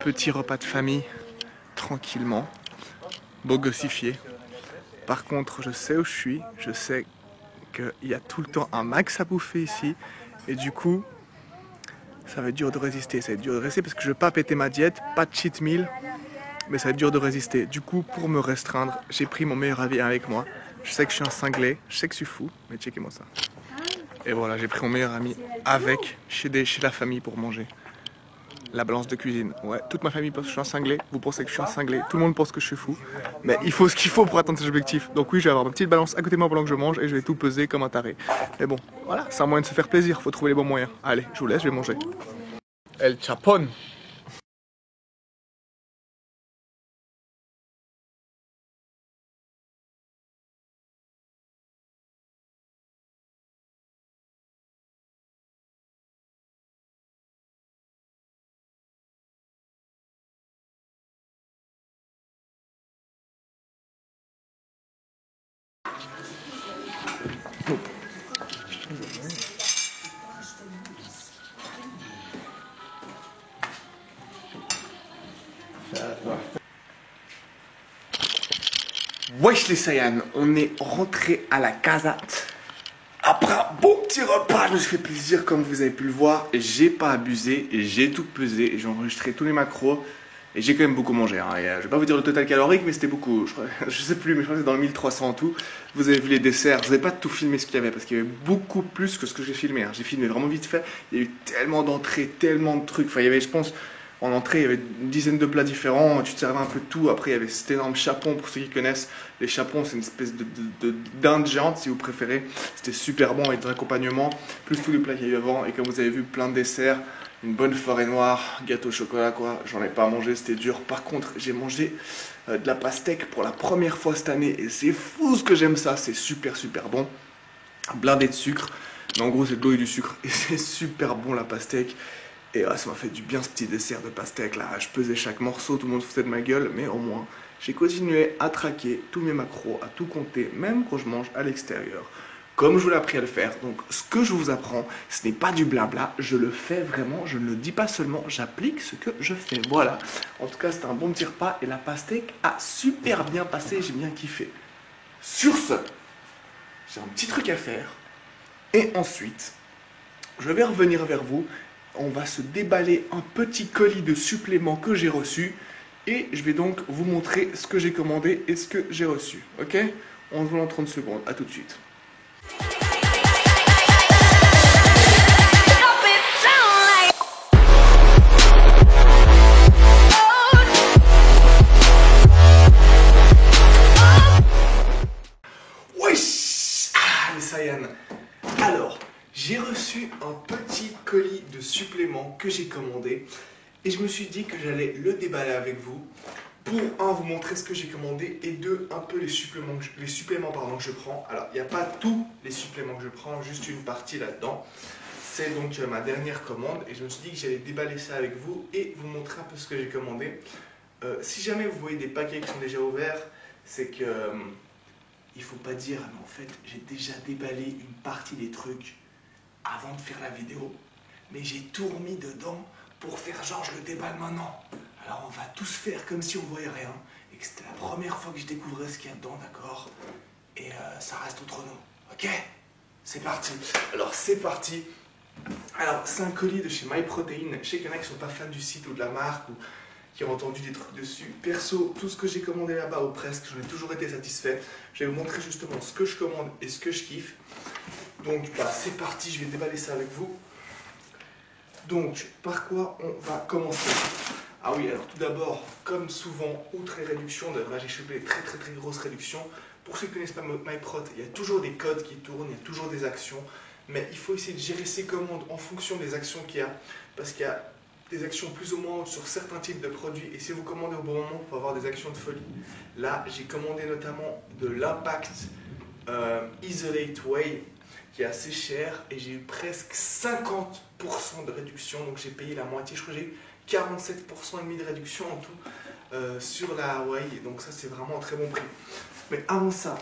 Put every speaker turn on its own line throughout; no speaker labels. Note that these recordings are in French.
petit repas de famille, tranquillement, beau gossifié. Par contre, je sais où je suis, je sais qu'il y a tout le temps un max à bouffer ici, et du coup, ça va être dur de résister. Ça va être dur de résister parce que je ne veux pas péter ma diète, pas de cheat meal, mais ça va être dur de résister. Du coup, pour me restreindre, j'ai pris mon meilleur ami avec moi. Je sais que je suis un cinglé, je sais que je suis fou, mais checkez-moi ça. Et voilà, j'ai pris mon meilleur ami avec chez la famille pour manger. La balance de cuisine. Ouais, toute ma famille pense que je suis un cinglé. Vous pensez que je suis un cinglé. Tout le monde pense que je suis fou. Mais il faut ce qu'il faut pour atteindre ces objectifs. Donc oui, je vais avoir ma petite balance à côté de moi pendant que je mange et je vais tout peser comme un taré. Mais bon, voilà, c'est un moyen de se faire plaisir. Faut trouver les bons moyens. Allez, je vous laisse, je vais manger. El Chapón. Wesh les Saiyans, on est rentré à la casa. Après un bon petit repas, je me suis fait plaisir comme vous avez pu le voir. J'ai pas abusé, j'ai tout pesé, j'ai enregistré tous les macros. Et j'ai quand même beaucoup mangé. Hein. Je vais pas vous dire le total calorique, mais c'était beaucoup. Je sais plus, mais je crois que c'est dans le 1300 en tout. Vous avez vu les desserts. Je n'ai pas tout filmé ce qu'il y avait parce qu'il y avait beaucoup plus que ce que j'ai filmé. Hein. J'ai filmé vraiment vite fait. Il y a eu tellement d'entrées, tellement de trucs. Enfin, il y avait, je pense, en entrée, il y avait une dizaine de plats différents. Tu te servais un peu de tout. Après, il y avait cet énorme chapon. Pour ceux qui connaissent, les chapons, c'est une espèce d'Inde géante, si vous préférez. C'était super bon avec des accompagnements, plus tous les plats qu'il y a eu avant. Et comme vous avez vu, plein de desserts. Une bonne forêt noire, gâteau au chocolat quoi, j'en ai pas mangé, c'était dur. Par contre, j'ai mangé de la pastèque pour la première fois cette année et c'est fou ce que j'aime ça, c'est super bon. Blindé de sucre, mais en gros c'est de l'eau et du sucre et c'est super bon la pastèque. Et ça m'a fait du bien ce petit dessert de pastèque là, je pesais chaque morceau, tout le monde se foutait de ma gueule, mais au moins j'ai continué à traquer tous mes macros, à tout compter, même quand je mange à l'extérieur. Comme je vous l'ai appris à le faire. Donc ce que je vous apprends, ce n'est pas du blabla, je le fais vraiment, je ne le dis pas seulement, j'applique ce que je fais. Voilà, en tout cas c'était un bon petit repas et la pastèque a super bien passé, j'ai bien kiffé. Sur ce, j'ai un petit truc à faire et ensuite, je vais revenir vers vous, on va se déballer un petit colis de suppléments que j'ai reçu et je vais donc vous montrer ce que j'ai commandé et ce que j'ai reçu, ok? On se voit en 30 secondes, à tout de suite. Alors, j'ai reçu un petit colis de suppléments que j'ai commandé et je me suis dit que j'allais le déballer avec vous pour un, vous montrer ce que j'ai commandé et deux, un peu les suppléments que je prends. Alors, il n'y a pas tous les suppléments que je prends, juste une partie là-dedans. C'est donc ma dernière commande et je me suis dit que j'allais déballer ça avec vous et vous montrer un peu ce que j'ai commandé. Si jamais vous voyez des paquets qui sont déjà ouverts, c'est que... il faut pas dire, mais en fait, j'ai déjà déballé une partie des trucs avant de faire la vidéo, mais j'ai tout remis dedans pour faire genre je le déballe maintenant. Alors on va tous faire comme si on voyait rien et que c'était la première fois que je découvrais ce qu'il y a dedans, d'accord? Et ça reste entre nous, ok? C'est parti. Alors c'est parti. Alors c'est un colis de chez MyProtein. Je sais qu'il y en a qui sont pas fans du site ou de la marque ou qui ont entendu des trucs dessus. Perso, tout ce que j'ai commandé là-bas, ou presque, j'en ai toujours été satisfait. Je vais vous montrer justement ce que je commande et ce que je kiffe. Donc, bah, c'est parti, je vais déballer ça avec vous. Donc, par quoi on va commencer? Ah oui, alors tout d'abord, comme souvent, outre les réductions, d'ailleurs là j'ai chopé très grosses réductions. Pour ceux qui ne connaissent pas MyProt, il y a toujours des codes qui tournent, il y a toujours des actions. Mais il faut essayer de gérer ses commandes en fonction des actions qu'il y a. Parce qu'il y a des actions plus ou moins sur certains types de produits et si vous commandez au bon moment, il faut avoir des actions de folie. Là, j'ai commandé notamment de l'Impact Isolate Way qui est assez cher et j'ai eu presque 50% de réduction, donc j'ai payé la moitié, je crois que j'ai eu 47,5% de réduction en tout sur la Hawaii, donc ça c'est vraiment un très bon prix. Mais avant ça,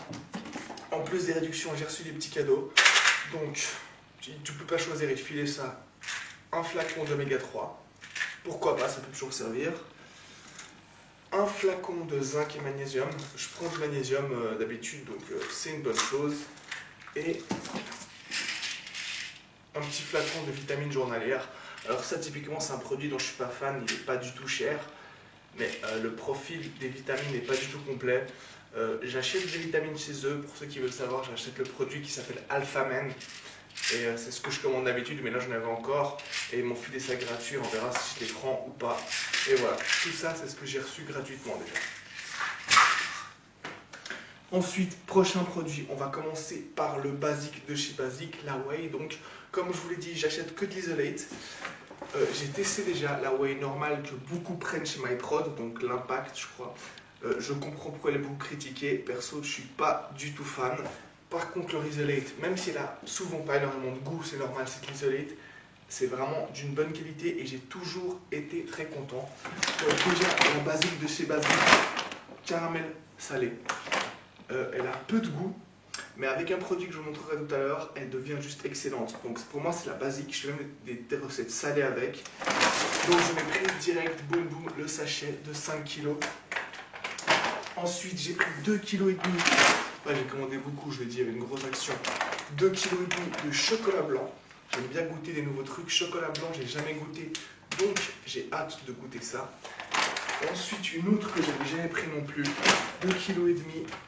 en plus des réductions, j'ai reçu des petits cadeaux, donc tu ne peux pas choisir et te filer ça, un flacon d'oméga 3. Pourquoi pas, ça peut toujours servir. un flacon de zinc et magnésium. Je prends du magnésium d'habitude, donc c'est une bonne chose. Et un petit flacon de vitamines journalières. Alors ça, typiquement, c'est un produit dont je suis pas fan, il n'est pas du tout cher. Mais le profil des vitamines n'est pas du tout complet. J'achète des vitamines chez eux, pour ceux qui veulent savoir, j'achète le produit qui s'appelle Alphamen. Et c'est ce que je commande d'habitude, mais là j'en avais encore. Et ils m'ont filé ça gratuit, on verra si je les prends ou pas. Et voilà, tout ça c'est ce que j'ai reçu gratuitement déjà. Ensuite, prochain produit, on va commencer par le basique de chez Basique, la Whey. Donc, comme je vous l'ai dit, j'achète que de l'isolate. J'ai testé déjà la Whey normale que beaucoup prennent chez MyProd, donc l'impact je crois. Je comprends pourquoi elle est beaucoup critiquée. Perso, je suis pas du tout fan. Par contre, leur isolate, même si elle a souvent pas énormément de goût, c'est normal, c'est que l'isolate, c'est vraiment d'une bonne qualité et j'ai toujours été très content. Déjà, la basique de chez Basique, caramel salé. Elle a peu de goût, mais avec un produit que je vous montrerai tout à l'heure, elle devient juste excellente. Donc pour moi, c'est la basique. Je fais même des recettes salées avec. Donc je mets pris direct, boum boum, le sachet de 5 kg. Ensuite, j'ai pris 2,5 kg. Ouais, j'ai commandé beaucoup, je l'ai dit, il y avait une grosse action. 2,5 kg de chocolat blanc. J'aime bien goûter des nouveaux trucs. Chocolat blanc, j'ai jamais goûté, donc j'ai hâte de goûter ça. Ensuite, une autre que j'avais jamais pris non plus, 2,5 kg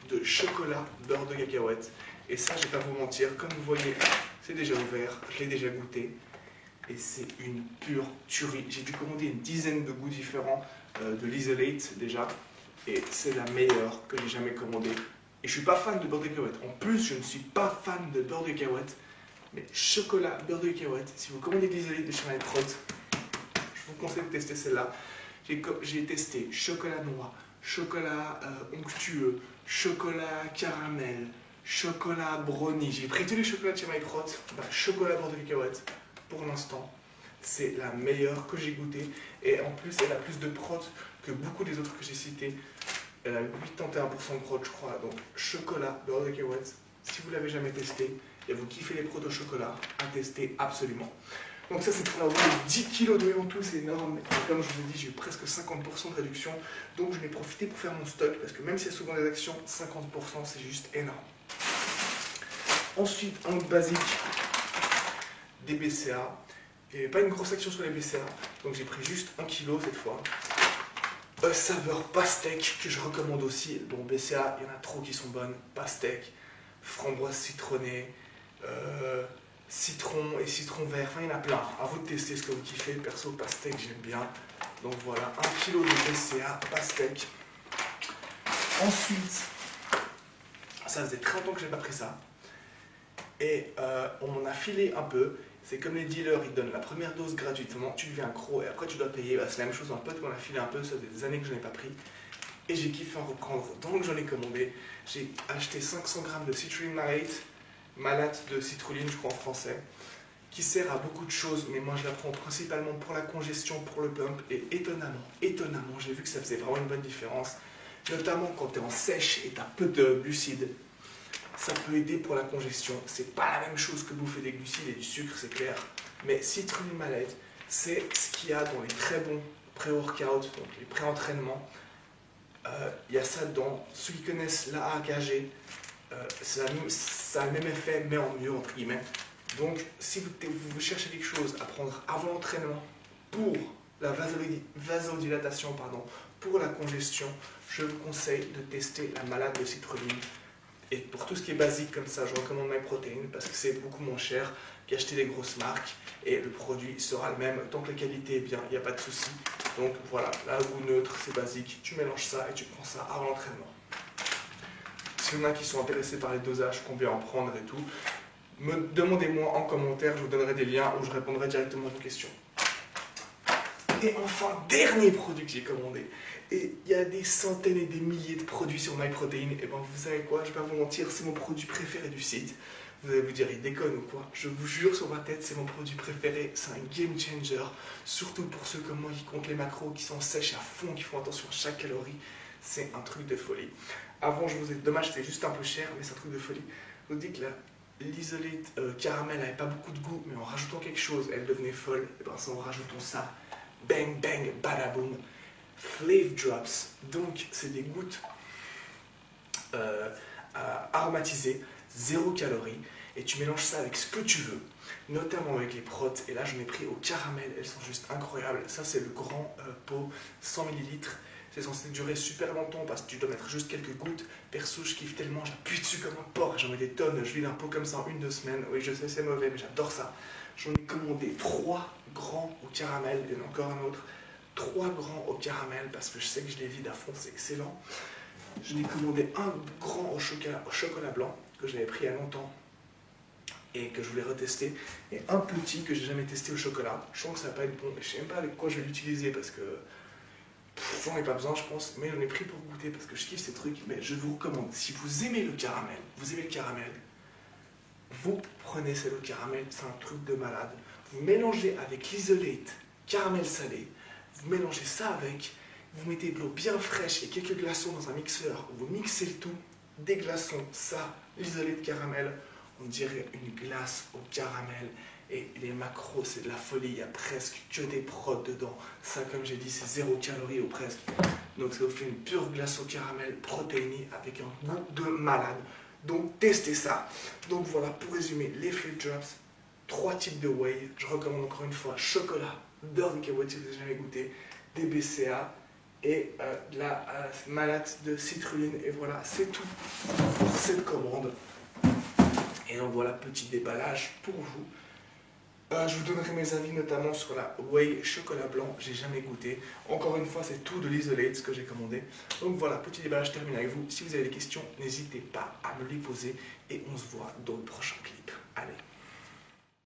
de chocolat beurre de cacahuète. Et ça, je vais pas vous mentir, comme vous voyez, c'est déjà ouvert, je l'ai déjà goûté. Et c'est une pure tuerie. J'ai dû commander une dizaine de goûts différents de l'isolate déjà. Et c'est la meilleure que j'ai jamais commandée. Et je suis pas fan de beurre de cacahuète. En plus, je ne suis pas fan de beurre de cacahuète. Mais chocolat, beurre de cacahuète, si vous commandez de l'isolate de chez MyProd, je vous conseille de tester celle-là. J'ai testé chocolat noir, chocolat onctueux, chocolat caramel, chocolat brownie. J'ai pris tous les chocolats de chez MyProd. Chocolat beurre de cacahuète, pour l'instant, c'est la meilleure que j'ai goûtée. Et en plus, elle a plus de prot que beaucoup des autres que j'ai cités. Elle a 81% de prot, je crois. Donc, chocolat beurre de cacahuète, si vous ne l'avez jamais testé et vous kiffez les prods au chocolat, à tester absolument. Donc ça c'est pour la Whey, 10 kg de Whey en tout, c'est énorme. Et comme je vous ai dit, j'ai eu presque 50% de réduction. Donc je l'ai profité pour faire mon stock, parce que même s'il y a souvent des actions, 50% c'est juste énorme. Ensuite, un autre basique, des BCA. Il n'y avait pas une grosse action sur les BCA, donc j'ai pris juste 1 kg cette fois. Saveur pastèque, que je recommande aussi. Bon, BCA, il y en a trop qui sont bonnes. Pastèque, framboise citronnée, citron et citron vert, enfin il y en a plein. À vous de tester ce que vous kiffez. Perso, pastèque, j'aime bien. Donc voilà, 1 kg de BCA, pastèque. Ensuite, ça faisait très longtemps que je n'ai pas pris ça. Et on m'en a filé un peu. C'est comme les dealers, ils donnent la première dose gratuitement, tu deviens accro et après tu dois payer. C'est la même chose, un pote qu'on a filé un peu, ça fait des années que je n'en ai pas pris. Et j'ai kiffé en reprendre, donc j'en ai commandé. J'ai acheté 500 g de citrulline malate, malate de citruline, je crois en français, qui sert à beaucoup de choses, mais moi je la prends principalement pour la congestion, pour le pump, et étonnamment, j'ai vu que ça faisait vraiment une bonne différence, notamment quand tu es en sèche et tu as peu de glucides. Ça peut aider pour la congestion. C'est pas la même chose que bouffer des glucides et du sucre, c'est clair. Mais citrulline malate, c'est ce qu'il y a dans les très bons pré-workout, donc les pré-entraînements. Il y a ça dedans. Ceux qui connaissent l'AAKG, ça a le même effet, mais en mieux, entre guillemets. Donc, si vous cherchez quelque chose à prendre avant l'entraînement pour la vasodilatation, pour la congestion, je vous conseille de tester la malate de citrulline. Et pour tout ce qui est basique comme ça, je recommande MyProtein parce que c'est beaucoup moins cher qu'acheter des grosses marques et le produit sera le même. Tant que la qualité est bien, il n'y a pas de souci. Donc voilà, là goût neutre, c'est basique, tu mélanges ça et tu prends ça avant l'entraînement. S'il y en a qui sont intéressés par les dosages, combien en prendre et tout, demandez-moi en commentaire, je vous donnerai des liens où je répondrai directement à vos questions. Et enfin, dernier produit que j'ai commandé. Et il y a des centaines et des milliers de produits sur MyProtein. Et ben vous savez quoi, je vais pas vous mentir, c'est mon produit préféré du site. Vous allez vous dire, il déconne ou quoi? Je vous jure sur ma tête, c'est mon produit préféré. C'est un game changer. Surtout pour ceux comme moi qui comptent les macros, qui sont sèches à fond, qui font attention à chaque calorie. C'est un truc de folie. Avant, je vous ai... Dommage, c'était juste un peu cher, mais c'est un truc de folie. Je vous dis que l'isolate caramel n'avait pas beaucoup de goût, mais en rajoutant quelque chose, elle devenait folle. Et ben c'est en rajoutant ça. Bang, bang, badaboum. Flav Drops. Donc c'est des gouttes aromatisées, 0 calories. Et tu mélanges ça avec ce que tu veux, notamment avec les protes. Et là, j'en ai pris au caramel, elles sont juste incroyables. Ça, c'est le grand pot, 100 ml. C'est censé durer super longtemps parce que tu dois mettre juste quelques gouttes. Perso, je kiffe tellement, j'appuie dessus comme un porc. J'en mets des tonnes, je vide un pot comme ça en 1-2 semaines. Oui, je sais, c'est mauvais, mais j'adore ça. J'en ai commandé 3 grands au caramel et encore un autre. 3 grands au caramel parce que je sais que je les vide à fond, c'est excellent. Je n'ai commandé un grand au chocolat blanc que j'avais pris il y a longtemps et que je voulais retester, et un petit que j'ai jamais testé au chocolat. Je sens que ça va pas être bon, mais je sais même pas avec quoi je vais l'utiliser parce que j'en ai pas besoin, je pense, mais j'en ai pris pour goûter parce que je kiffe ces trucs. Mais je vous recommande, si vous aimez le caramel, vous prenez celle au caramel, c'est un truc de malade. Vous mélangez avec l'isolate caramel salé, vous mélangez ça avec, vous mettez de l'eau bien fraîche et quelques glaçons dans un mixeur, vous mixez le tout, des glaçons, ça, l'isolé de caramel, on dirait une glace au caramel. Et les macros, c'est de la folie, il y a presque que des prods dedans. Ça, comme j'ai dit, c'est 0 calories ou presque. Donc ça vous fait une pure glace au caramel protéinée avec un goût de malade. Donc testez ça. Donc voilà, pour résumer, les Flav Drops, 3 types de whey. Je recommande encore une fois chocolat, beurre de cacahuète si vous n'avez jamais goûté, des BCA et de la malate de citrulline. Et voilà, c'est tout pour cette commande. Et donc voilà, petit déballage pour vous. Je vous donnerai mes avis notamment sur la whey chocolat blanc, j'ai jamais goûté. Encore une fois, c'est tout de l'isolate ce que j'ai commandé. Donc voilà, petit déballage terminé avec vous. Si vous avez des questions, n'hésitez pas à me les poser et on se voit dans le prochain clip. Allez.